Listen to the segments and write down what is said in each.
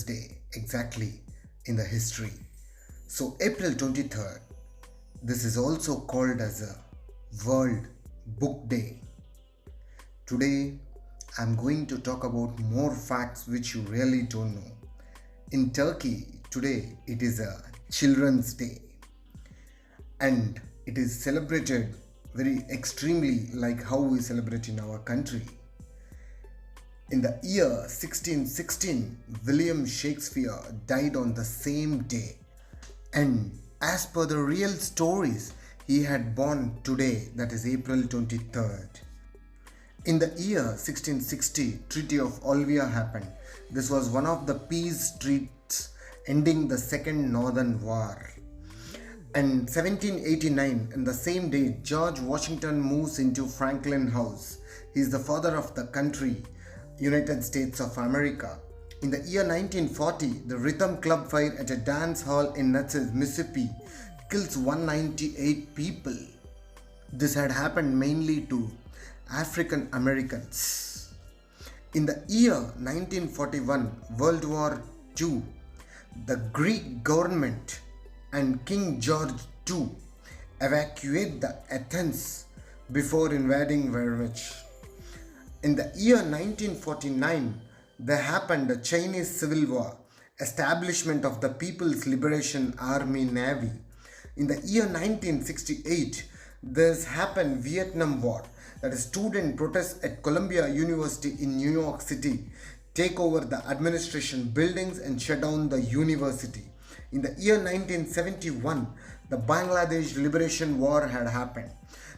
Children's Day exactly in the history. So April 23rd, this is also called as a World Book Day. Today I'm going to talk about more facts which you really don't know. In Turkey, today it is a Children's Day and it is celebrated very extremely like how we celebrate in our country. In the year 1616, William Shakespeare died on the same day, and as per the real stories, he had born today, that is April 23rd. In the year 1660, Treaty of Olvia happened. This was one of the peace treaties ending the Second Northern War. And 1789, in the same day, George Washington moves into Franklin House. He is the father of the country, United States of America. In the year 1940, the Rhythm Club fire at a dance hall in Natchez, Mississippi kills 198 people. This had happened mainly to African Americans. In the year 1941, World War II, the Greek government and King George II evacuate the Athens before invading Vervich. In the year 1949, there happened the Chinese Civil War, establishment of the People's Liberation Army Navy. In the year 1968, this happened Vietnam War, that is student protests at Columbia University in New York City take over the administration buildings and shut down the university. In the year 1971, the Bangladesh Liberation War had happened.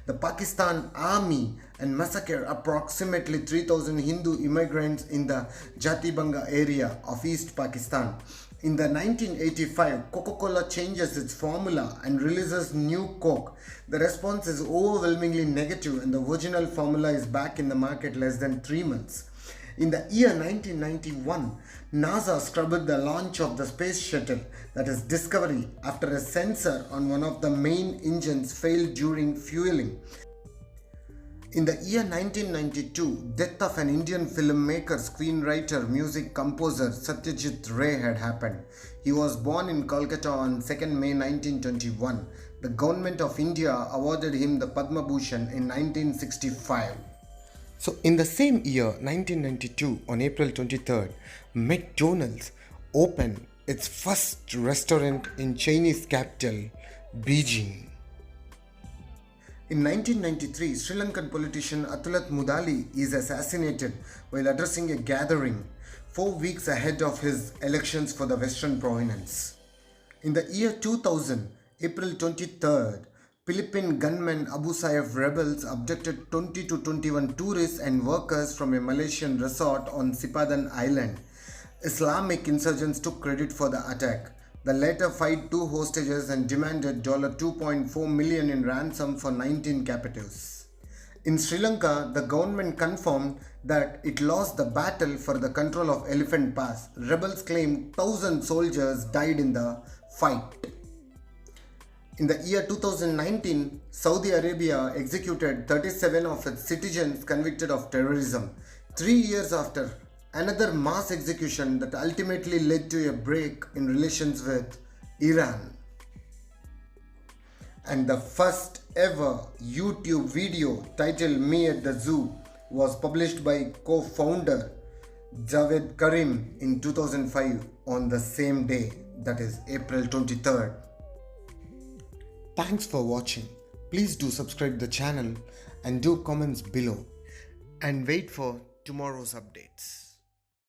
The Pakistan army and massacre approximately 3,000 Hindu immigrants in the Jatibanga area of East Pakistan. In the 1985, Coca-Cola changes its formula and releases new Coke. The response is overwhelmingly negative and the original formula is back in the market less than 3 months. In the year 1991, NASA scrubbed the launch of the space shuttle, that is Discovery, after a sensor on one of the main engines failed during fueling. In the year 1992, death of an Indian filmmaker, screenwriter, music composer Satyajit Ray had happened. He was born in Kolkata on 2nd May 1921. The government of India awarded him the Padma Bhushan in 1965. So in the same year, 1992, on April 23rd, McDonald's opened its first restaurant in Chinese capital, Beijing. In 1993, Sri Lankan politician Athulat Mudali is assassinated while addressing a gathering 4 weeks ahead of his elections for the Western Province. In the year 2000, April 23rd, Philippine gunmen Abu Sayyaf rebels abducted 20 to 21 tourists and workers from a Malaysian resort on Sipadan Island. Islamic insurgents took credit for the attack. The latter fired 2 hostages and demanded $2.4 million in ransom for 19 captives. In Sri Lanka, the government confirmed that it lost the battle for the control of Elephant Pass. Rebels claimed 1,000 soldiers died in the fight. In the year 2019, Saudi Arabia executed 37 of its citizens convicted of terrorism. 3 years after, another mass execution that ultimately led to a break in relations with Iran. And the first ever YouTube video titled Me at the Zoo was published by co-founder Javed Karim in 2005 on the same day, that is April 23rd. Thanks for watching. Please do subscribe the channel and do comments below and wait for tomorrow's updates.